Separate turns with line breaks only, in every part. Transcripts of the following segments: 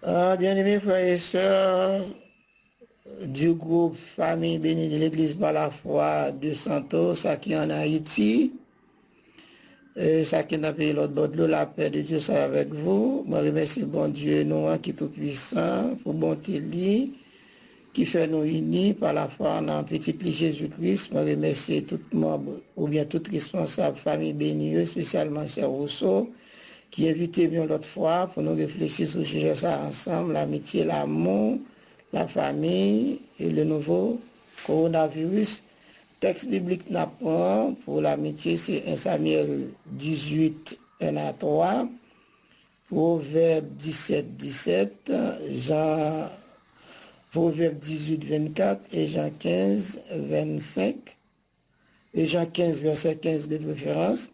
Bien-aimés frères et sœurs du groupe Famille Bénie de l'Église par la foi de Santos, ça qui est en Haïti, et ça qui est dans le pays l'autre bord de l'eau, la paix de Dieu soit avec vous. Je remercie bon Dieu, nous, qui est tout puissant, pour bonté lui, qui fait nous unis par la foi dans petit lit Jésus-Christ. Je remercie tout membre ou bien tout responsable Famille Bénie, spécialement Cher Rousseau, qui invitait bien l'autre fois pour nous réfléchir sur ce sujet ça ensemble, l'amitié, l'amour, la famille et le nouveau coronavirus. Texte biblique n'apprend pour l'amitié, c'est 1 Samuel 18, 1 à 3, Proverbe 17, 17, Proverbe 18, 24 et Jean 15, 25, et Jean 15, verset 15 de préférence.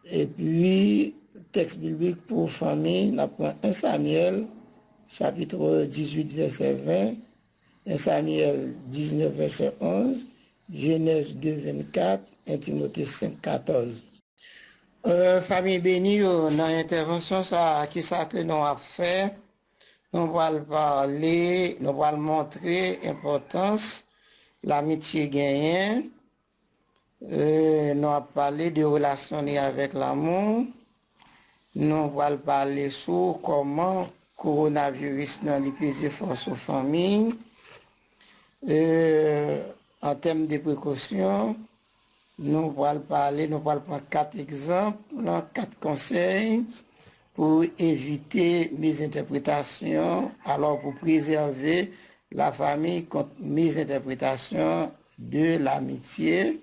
Et puis, texte biblique pour famille, on apprend 1 Samuel, chapitre 18, verset 20, 1 Samuel 19, verset 11, Genèse 2, 24, 1 Timothée 5, 14. Famille bénie, dans l'intervention, ça, qui ça que nous avons fait, nous allons parler, nous allons montrer l'importance de l'amitié gagnée. Nous allons parler de relations avec l'amour. Nous allons parler sur comment le coronavirus n'a pas pesé force aux familles. En termes de précautions, nous allons prendre 4 exemples, 4 conseils pour éviter mes interprétations, alors pour préserver la famille contre mes interprétations de l'amitié.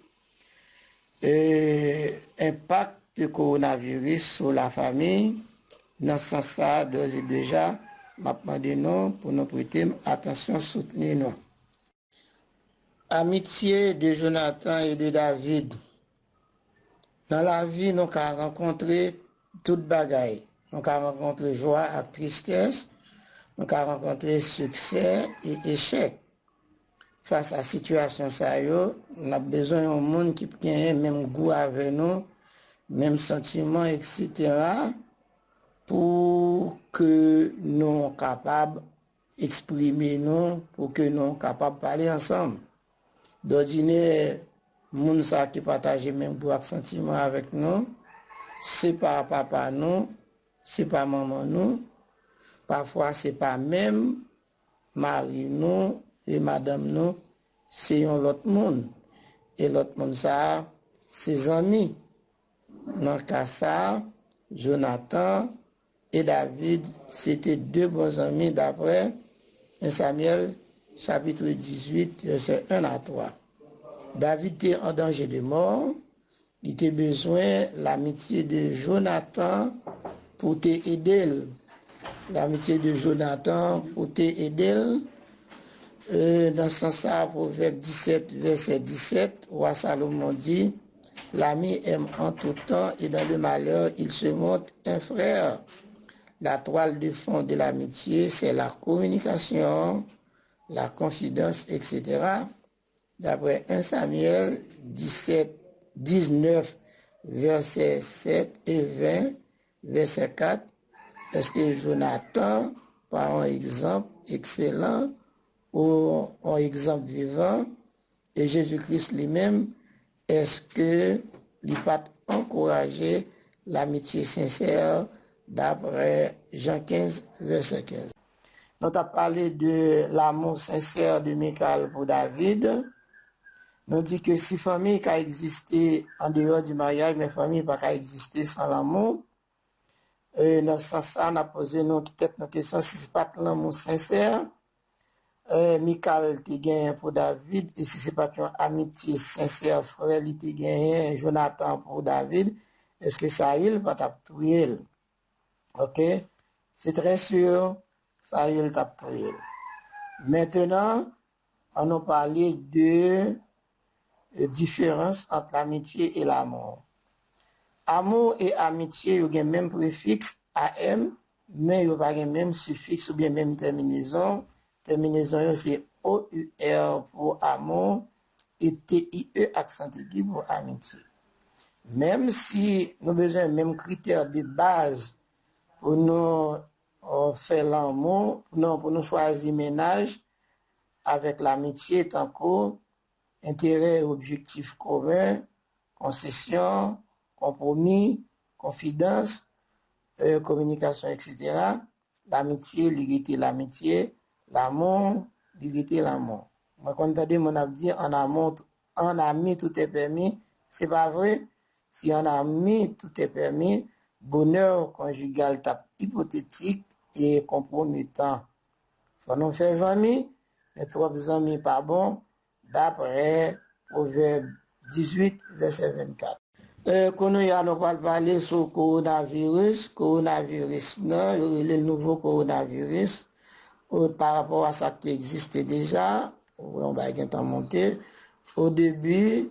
Impact du coronavirus sur la famille. Dans ce sens-là, d'ores et déjà, m'a demandé nous pour nous prêter attention, soutenir nous. Amitié de Jonathan et de David. Dans la vie, nous avons rencontré toute bagaille. Nous avons rencontré joie et tristesse. Nous avons rencontré succès et échec. Face à la situation, on a besoin d'un monde qui a le même goût avec nous, même sentiment, etc., pour que nous soyons capables d'exprimer nous, pour que nous soyons capables de parler ensemble. D'ordinaire, les gens qui partagent le même goût et sentiment avec nous, c'est pas papa nous, c'est pas maman nous, parfois c'est pas même mari nous et madame nous, c'est l'autre monde. Et l'autre monde, ça, ses amis. Dans le cas ça, Jonathan et David, c'était 2 bons amis d'après 1 Samuel, chapitre 18, verset 1 à 3. David était en danger de mort. Il était besoin de l'amitié de Jonathan pour t'aider. L'amitié de Jonathan pour t'aider. Dans ce sens-là, Proverbe 17, verset 17, roi Salomon dit, l'ami aime en tout temps et dans le malheur, il se montre un frère. La toile de fond de l'amitié, c'est la communication, la confidence, etc. D'après 1 Samuel 19, verset 7 et 20, verset 4, est-ce que Jonathan, par un exemple excellent, ou un exemple vivant, et Jésus-Christ lui-même, est-ce que il pas encourager l'amitié sincère d'après Jean 15, verset 15. Nous avons parlé de l'amour sincère de Michal pour David. Nous dit que si famille a existé en dehors du mariage, mais famille n'a pas existé sans l'amour. Dans ce sens-là, on a posé nos questions si ce n'est pas l'amour sincère. Michal te gagné pour David, et si ce n'est pas une amitié sincère, frère, il te gagné Jonathan pour David, est-ce que Saül va t'appuyer? Ok? C'est très sûr, Saül t'appuyer. Maintenant, on a parlé de différence entre l'amitié et l'amour. Amour et amitié, ils ont le même préfixe, AM, mais ils n'ont pas le même suffixe ou bien même terminaison. Terminaison, c'est OUR pour amour et TIE accent aigu pour amitié. Même si nous avons besoin de même critère de base pour nous on fait l'amour, non, pour nous choisir ménage avec l'amitié tant qu'au intérêt et objectif commun, concession, compromis, confidence, communication, etc. L'amitié, l'amitié, l'amour, l'amour. Moi, quand on dit, mon a dit, en ami, tout est permis. C'est pas vrai. Si en ami, tout est permis, bonheur conjugal tape hypothétique et compromettant. Faut nous faire amis, mais trop amis pas bon, d'après Proverbe 18, verset 24. Qu'on nous va parler sur coronavirus, non, le nouveau coronavirus, par rapport à ça qui existait déjà, on va en monter. Au début,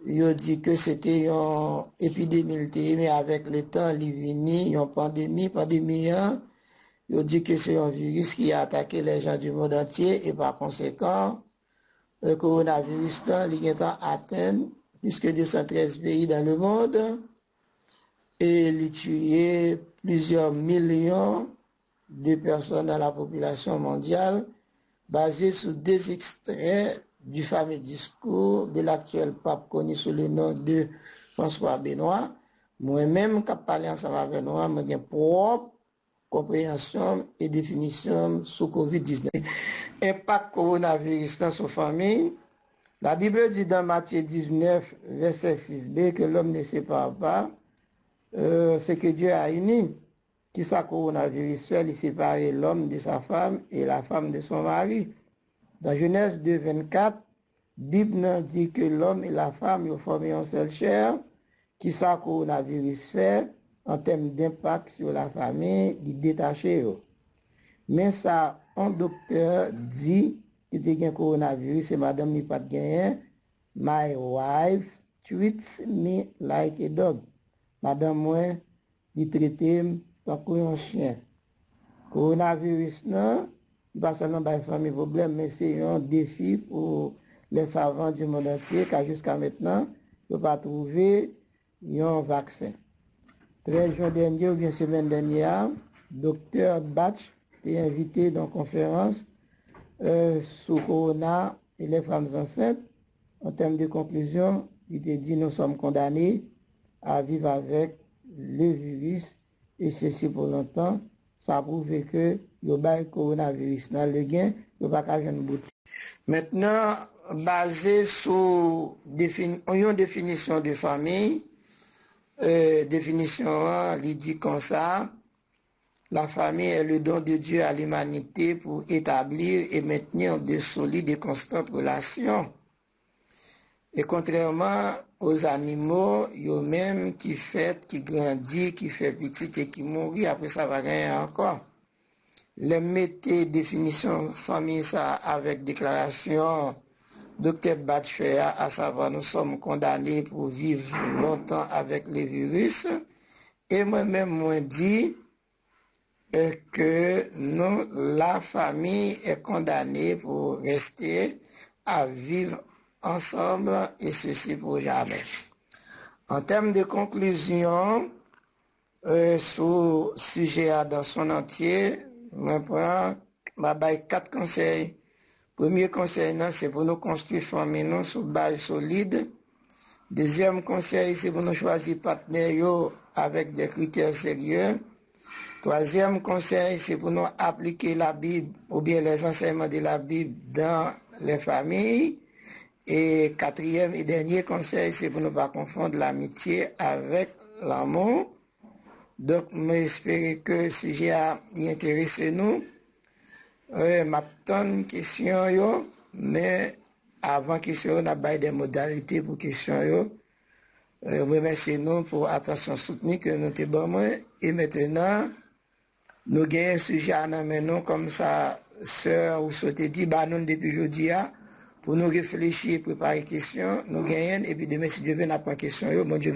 il dit que c'était une épidémie, mais avec le temps, il est venu, une pandémie, il dit que c'est un virus qui a attaqué les gens du monde entier et par conséquent, le coronavirus, il est atteint plus que 213 pays dans le monde et il a tué plusieurs millions de personnes dans la population mondiale basé sur des extraits du fameux discours de l'actuel pape connu sous le nom de François Benoît. Moi-même, qui parle ensemble avec Benoît, j'ai propre compréhension et définition sur COVID-19. Impact coronavirus dans sa famille. La Bible dit dans Matthieu 19, verset 6b, que l'homme ne sépare pas ce que Dieu a uni. Qui ça coronavirus fait, il sépare l'homme de sa femme et la femme de son mari. Dans Genèse 2, 24, Bible dit que l'homme et la femme ont formé une seule chair. Qui ça coronavirus fait en termes d'impact sur la famille, il détaché. Mais ça, un docteur dit que le coronavirus, et madame n'est pas de gagner. My wife treats me like a dog. Madame, moi, il traite comme un chien. Coronavirus, non, pas seulement par famille problème, mais c'est un défi pour les savants du monde entier, car jusqu'à maintenant, ils n'ont pas trouvé un vaccin. 13 juin dernier, ou bien semaine dernière, docteur Batch est invité dans une conférence sur Corona et les femmes enceintes. En termes de conclusion, il a dit nous sommes condamnés à vivre avec le virus et ceci pour longtemps. Ça prouve que le coronavirus dans le gain, il n'y a pas de boutique. Maintenant, basé sur une définition de famille, définition 1, il dit comme ça, la famille est le don de Dieu à l'humanité pour établir et maintenir de solides et constantes relations. Et contrairement aux animaux, eux-mêmes qui fêtent, qui grandissent, qui fait petit et qui mourit, après ça va gagner encore. Les mettez définition famille ça avec déclaration Dr. Batchfea, à savoir nous sommes condamnés pour vivre longtemps avec les virus. Et moi-même, moi dit que nous, la famille est condamnée pour rester à vivre ensemble et ceci pour jamais. En termes de conclusion, sur le sujet dans son entier, je prends 4 conseils. Premier conseil, c'est pour nous construire famille sur base solide. Deuxième conseil, c'est pour nous choisir partenaires avec des critères sérieux. Troisième conseil, c'est pour nous appliquer la Bible ou bien les enseignements de la Bible dans les familles. Et quatrième et dernier conseil, c'est pour ne pas confondre l'amitié avec l'amour. Donc, j'espère que ce sujet a intéressé nous. M'attends une question, mais avant question, on a pas des modalités pour question. Remercie nous pour l'attention soutenue que nous avons. Et maintenant, nous avons un sujet à nous comme ça, sœur ou sauté dit, nous depuis aujourd'hui, pour nous réfléchir et préparer question, nous gagnons, et puis demain, si Dieu veut, nous avons une question, bon Dieu.